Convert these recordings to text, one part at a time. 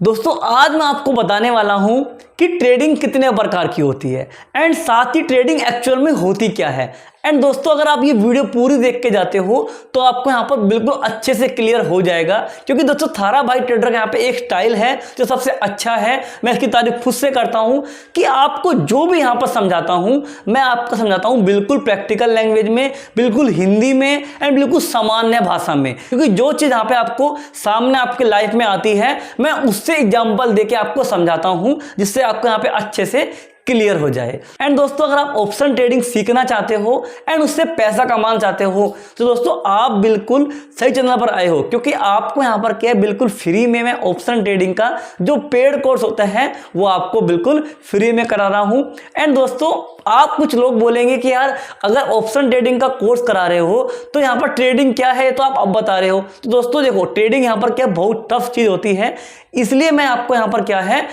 दोस्तों आज मैं आपको बताने वाला हूं कि ट्रेडिंग कितने प्रकार की होती है एंड साथ ही ट्रेडिंग एक्चुअल में होती क्या है। एंड दोस्तों अगर आप ये वीडियो पूरी देख के जाते हो तो आपको यहाँ पर बिल्कुल अच्छे से क्लियर हो जाएगा, क्योंकि दोस्तों थारा भाई ट्रेडर का यहाँ पे एक स्टाइल है जो सबसे अच्छा है। मैं इसकी तारीफ खुद से करता हूँ कि आपको जो भी यहाँ पर समझाता हूँ मैं आपको समझाता हूँ बिल्कुल प्रैक्टिकल लैंग्वेज में, बिल्कुल हिंदी में एंड बिल्कुल सामान्य भाषा में, क्योंकि जो चीज़ यहाँ पे आपको सामने आपके लाइफ में आती है मैं उससे एग्जाम्पल देके आपको समझाता हूँ जिससे आपको यहाँ पे अच्छे से क्लियर हो जाए। एंड दोस्तों अगर आप ऑप्शन ट्रेडिंग सीखना चाहते हो एंड उससे पैसा कमाना चाहते हो तो दोस्तों आप बिल्कुल सही चैनल पर आए हो, क्योंकि आपको यहाँ पर क्या है बिल्कुल फ्री में मैं ऑप्शन ट्रेडिंग का जो पेड कोर्स होता है वो आपको बिल्कुल फ्री में करा रहा हूँ। एंड दोस्तों आप कुछ लोग बोलेंगे कि यार अगर ऑप्शन ट्रेडिंग का कोर्स करा रहे हो तो यहाँ पर ट्रेडिंग क्या है तो आप अब बता रहे हो। तो दोस्तों देखो ट्रेडिंग यहाँ पर क्या बहुत टफ चीज होती है, इसलिए मैं आपको यहाँ पर क्या है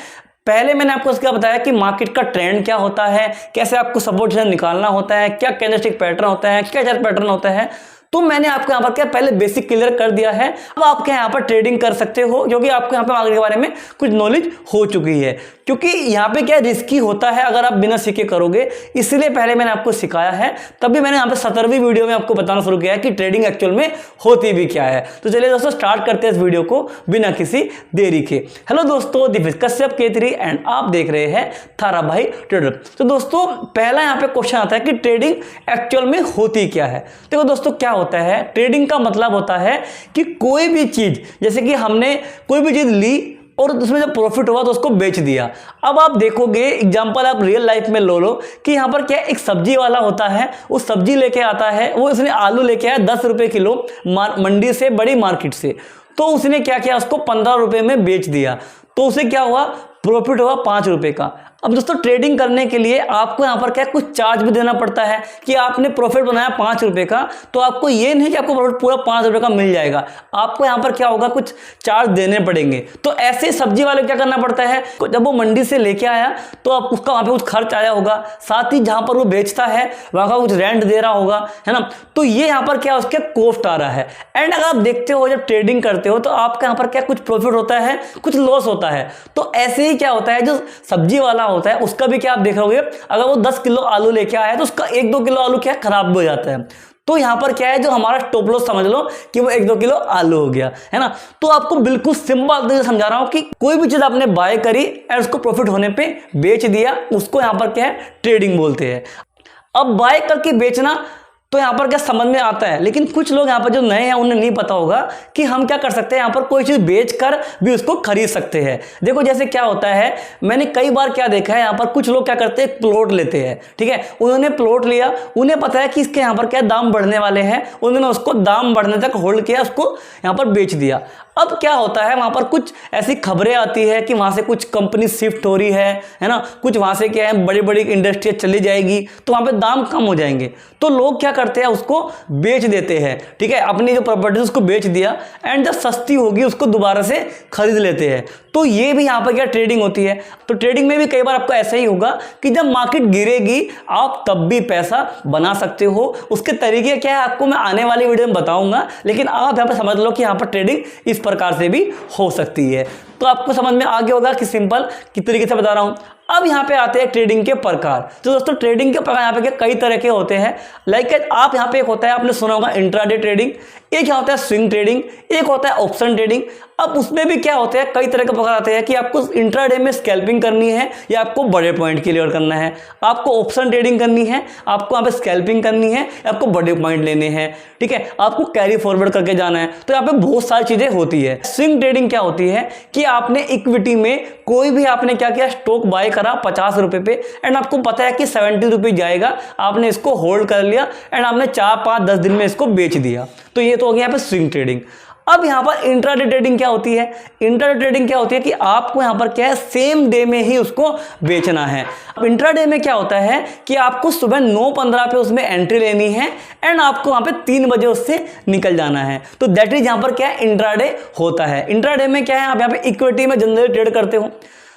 पहले मैंने आपको इसका बताया कि मार्केट का ट्रेंड क्या होता है, कैसे आपको सपोर्ट जोन निकालना होता है, क्या कैंडलस्टिक पैटर्न होता है, क्या चार्ट पैटर्न होता है। तो मैंने आपको यहाँ पर क्या पहले बेसिक क्लियर कर दिया है। अब आप क्या यहाँ पर ट्रेडिंग कर सकते हो क्योंकि आपको यहाँ पे मार्केट के बारे में कुछ नॉलेज हो चुकी है, क्योंकि यहाँ पे क्या रिस्की होता है अगर आप बिना सीखे करोगे, इसलिए पहले मैंने आपको सिखाया है। तभी मैंने यहाँ पे 17वीं वीडियो में आपको बताना शुरू किया है कि ट्रेडिंग एक्चुअल में होती भी क्या है। तो चलिए दोस्तों स्टार्ट करते हैं इस वीडियो को बिना किसी देरी के। हेलो दोस्तों, this is Kashyap K3 and आप देख रहे हैं थारा भाई ट्रेडर। तो दोस्तों पहला यहाँ पे क्वेश्चन आता है कि ट्रेडिंग एक्चुअल में होती क्या है। देखो दोस्तों क्या होता है, ट्रेडिंग का मतलब होता है कि कोई भी चीज, जैसे कि हमने कोई भी चीज ली और उसमें जब प्रॉफिट हुआ तो उसको बेच दिया। अब आप देखोगे एग्जांपल आप रियल लाइफ में लो कि यहाँ पर क्या एक सब्जी वाला होता है, वो सब्जी लेके आता है, वो उसने आलू लेके आया 10 रुपए किलो मंडी से, बड़ी मार्केट से। तो उसने क्या किया, उसको 15 रुपए में बेच दिया, तो उसे क्या हुआ, प्रॉफिट हुआ 5 रुपए का। अब दोस्तों ट्रेडिंग करने के लिए आपको यहाँ पर क्या कुछ चार्ज भी देना पड़ता है कि आपने प्रॉफिट बनाया 5 रुपए का, तो आपको ये नहीं कि आपको प्रॉफिट पूरा 5 रुपए का मिल जाएगा, आपको यहाँ पर क्या होगा कुछ चार्ज देने पड़ेंगे। तो ऐसे सब्जी वाले क्या करना पड़ता है, जब वो मंडी से लेके आया तो आप उसका वहाँ पे कुछ खर्च आया होगा, साथ ही जहाँ पर वो बेचता है वहाँ का कुछ रेंट दे रहा होगा, है ना। तो ये यहाँ पर क्या उसके कॉस्ट आ रहा है। एंड अगर आप देखते हो जब ट्रेडिंग करते हो तो आपका यहाँ पर क्या कुछ प्रॉफिट होता है, कुछ लॉस होता है। तो ऐसे ही क्या होता है जो सब्जी वाला होता है उसका भी क्या आप देख रहोगे, अगर वो 10 किलो आलू लेके आया है तो उसका 1-2 किलो आलू क्या खराब भी हो जाता है। तो यहां पर क्या है जो हमारा स्टॉप लॉस समझ लो कि वो 1-2 किलो आलू हो गया, है ना। तो आपको बिल्कुल सिंपल तरीके से समझा रहा हूं कि कोई भी चीज आपने बाय करी और उसको प्रॉफिट होने पे बेच दिया, उसको यहां पर क्या है ट्रेडिंग बोलते हैं। अब बाय करके बेचना तो यहाँ पर क्या समझ में आता है, लेकिन कुछ लोग यहाँ पर जो नए हैं उन्हें नहीं पता होगा कि हम क्या कर सकते हैं, यहाँ पर कोई चीज बेचकर भी उसको खरीद सकते हैं। देखो जैसे क्या होता है, मैंने कई बार क्या देखा है, यहाँ पर कुछ लोग क्या करते हैं प्लॉट लेते हैं, ठीक है, उन्होंने प्लॉट लिया, उन्हें पता है कि इसके यहाँ पर क्या दाम बढ़ने वाले हैं, उन्होंने उसको दाम बढ़ने तक होल्ड किया, उसको यहाँ पर बेच दिया। अब क्या होता है वहां पर कुछ ऐसी खबरें आती है कि वहां से कुछ कंपनी शिफ्ट हो रही है ना, कुछ वहां से क्या है बड़ी बड़ी इंडस्ट्री चली जाएगी तो वहां पे दाम कम हो जाएंगे, तो लोग क्या करते हैं उसको बेच देते हैं, ठीक है, अपनी जो प्रॉपर्टी उसको बेच दिया एंड जब सस्ती होगी उसको दोबारा से खरीद लेते हैं। तो ये भी यहाँ पर क्या ट्रेडिंग होती है। तो ट्रेडिंग में भी कई बार आपको ऐसा ही होगा कि जब मार्केट गिरेगी आप तब भी पैसा बना सकते हो। उसके तरीके क्या है आपको मैं आने वाली वीडियो में बताऊंगा, लेकिन आप यहाँ पर समझ लो कि यहाँ पर ट्रेडिंग इस प्रकार से भी हो सकती है। तो आपको समझ में आ गया होगा कि सिंपल किस तरीके से बता रहा हूं। अब यहाँ पे आते हैं ट्रेडिंग के प्रकार। तो दोस्तों ट्रेडिंग के प्रकार यहाँ पे कई तरह के होते हैं। लाइक आप यहाँ पे एक होता है, आपने सुना होगा इंट्राडे ट्रेडिंग, एक यहाँ होता है स्विंग ट्रेडिंग, एक होता है ऑप्शन ट्रेडिंग। अब उसमें भी क्या होते हैं, कई तरह के प्रकार आते हैं कि आपको इंट्राडे में स्कैल्पिंग करनी है या आपको बड़े पॉइंट क्लियर करना है, आपको ऑप्शन ट्रेडिंग करनी है, आपको यहाँ पे स्कैल्पिंग करनी है, आपको बड़े पॉइंट लेने हैं, ठीक है, आपको कैरी फॉरवर्ड करके जाना है। तो यहाँ पे बहुत सारी चीजें होती है। स्विंग ट्रेडिंग क्या होती है कि आपने इक्विटी में कोई भी आपने क्या किया, स्टॉक बाय करा 50 रुपए पे एंड आपको पता है कि 70 रुपए जाएगा, आपने इसको होल्ड कर लिया एंड आपने 4-5-10 दिन में इसको बेच दिया। तो ये तो हो गया यहाँ पे स्विंग ट्रेडिंग। अब यहाँ पर इंट्राडे ट्रेडिंग क्या होती है, इंट्राडे ट्रेडिंग क्या होती है कि आपको यहाँ पर क्या है सेम डे में ही उसको बेचना है। अब इंट्राडे में क्या होता है कि आपको सुबह 9:15 पे उसमें एंट्री लेनी है एंड आपको वहाँ पे 3 बजे उससे निकल जाना है। तो दैट इज यहाँ पर क्या है इंट्राडे होता है। इंट्राडे में क्या है, आप यहाँ पे इक्विटी में जनरली ट्रेड करते हो।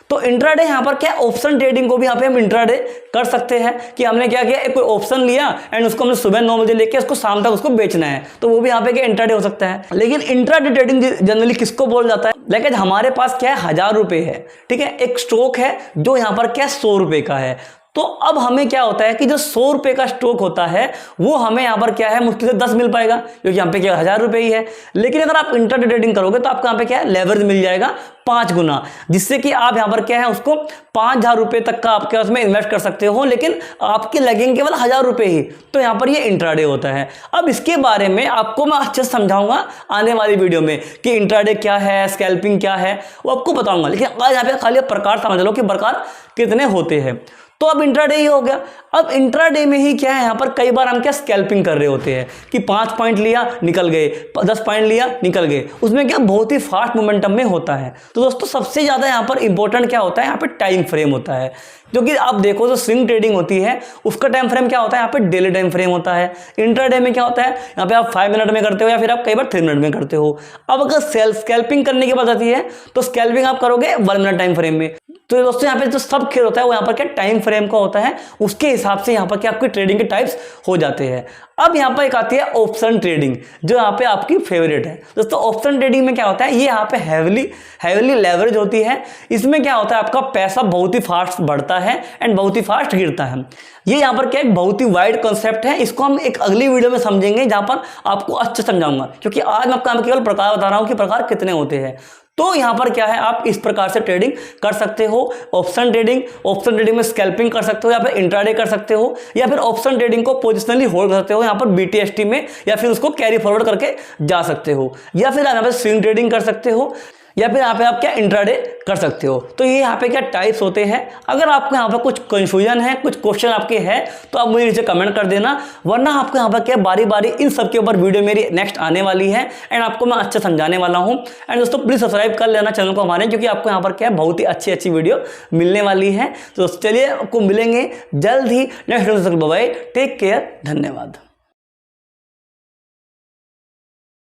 तो इंट्राडे यहाँ पर क्या ऑप्शन ट्रेडिंग को भी यहाँ पे हम इंट्राडे कर सकते हैं कि हमने क्या किया, एक कोई ऑप्शन लिया एंड उसको हमने सुबह 9 बजे लेके उसको शाम तक उसको बेचना है, तो वो भी यहाँ पे क्या इंट्राडे हो सकता है। लेकिन इंट्राडे ट्रेडिंग जनरली किसको बोल जाता है, लेकिन हमारे पास क्या है 1000 रुपए है, ठीक है, एक स्टॉक है जो यहाँ पर क्या 100 रुपए का है। तो अब हमें क्या होता है कि जो 100 रुपए का स्टॉक होता है वो हमें यहाँ पर क्या है मुश्किल से 10 मिल पाएगा, क्योंकि यहाँ पे क्या 1000 रुपए ही है। लेकिन अगर आप इंट्राडे ट्रेडिंग करोगे तो आपको यहाँ पे क्या है लेवरेज मिल जाएगा 5 गुना, जिससे कि आप यहाँ पर क्या है उसको 5000 रुपए तक का आपके उसमें इन्वेस्ट कर सकते हो, लेकिन आपके लगेंगे केवल 1000 रुपए ही। तो यहाँ पर ये इंट्राडे होता है। अब इसके बारे में आपको मैं अच्छे से समझाऊंगा आने वाली वीडियो में कि इंट्राडे क्या है, स्कैल्पिंग क्या है, वो आपको बताऊंगा। लेकिन आज यहाँ पे खाली प्रकार समझ लो कि प्रकार कितने होते हैं। तो अब इंट्राडे ही हो गया। अब इंट्राडे में ही क्या है, यहाँ पर कई बार हम क्या स्कैल्पिंग कर रहे होते हैं कि 5 पॉइंट लिया निकल गए, 10 पॉइंट लिया निकल गए, उसमें क्या बहुत ही फास्ट मोमेंटम में होता है। तो दोस्तों सबसे ज़्यादा यहाँ पर इंपॉर्टेंट क्या होता है, यहाँ पे टाइम फ्रेम होता है। जो कि आप देखो जो स्विंग ट्रेडिंग होती है उसका टाइम फ्रेम क्या होता है, यहाँ पे डेली टाइम फ्रेम होता है। इंट्राडे में क्या होता है, यहाँ पे आप 5 मिनट में करते हो या फिर आप कई बार 3 मिनट में करते हो। अब अगर स्कैल्पिंग करने की बात आती है तो स्कैल्पिंग आप करोगे 1 मिनट टाइम फ्रेम में। तो दोस्तों यहाँ पे जो सब खेल होता है वो यहाँ पर क्या टाइम फ्रेम का होता है, उसके हिसाब से यहाँ पर क्या आपकी ट्रेडिंग के टाइप्स हो जाते हैं। अब यहाँ पर एक आती है ऑप्शन ट्रेडिंग, जो यहाँ पे आपकी फेवरेट है। दोस्तों ऑप्शन ट्रेडिंग में क्या होता है, ये यहाँ पे हैवीली लेवरेज होती है। इसमें क्या होता है आपका पैसा बहुत ही फास्ट बढ़ता है एंड बहुत ही फास्ट गिरता है। ये यहाँ पर क्या एक बहुत ही वाइड कॉन्सेप्ट है, इसको हम एक अगली वीडियो में समझेंगे जहाँ पर आपको अच्छे समझाऊंगा, क्योंकि आज मैं आपको केवल प्रकार बता रहा हूँ कि प्रकार कितने होते हैं। तो यहाँ पर क्या है आप इस प्रकार से ट्रेडिंग कर सकते हो। ऑप्शन ट्रेडिंग में स्कैल्पिंग कर सकते हो या फिर इंट्राडे कर सकते हो, या फिर ऑप्शन ट्रेडिंग को पोजिशनली होल्ड कर सकते हो यहाँ पर BTST में, या फिर उसको कैरी फॉरवर्ड करके जा सकते हो, या फिर आप यहाँ पे स्विंग ट्रेडिंग कर सकते हो, या फिर यहाँ पे आप क्या इंट्राडे कर सकते हो। तो ये यहाँ पे क्या टाइप्स होते हैं। अगर आपको यहाँ पर कुछ कंफ्यूजन है, कुछ क्वेश्चन आपके हैं, तो आप मुझे नीचे कमेंट कर देना, वरना आपको यहाँ पर क्या बारी बारी इन सब के ऊपर वीडियो मेरी नेक्स्ट आने वाली है एंड आपको मैं अच्छे समझाने वाला हूँ। एंड दोस्तों प्लीज सब्सक्राइब कर लेना चैनल को हमारे, क्योंकि आपको यहाँ पर क्या बहुत ही अच्छी वीडियो मिलने वाली है। तो चलिए आपको मिलेंगे जल्द ही next video. Bye, take care, धन्यवाद।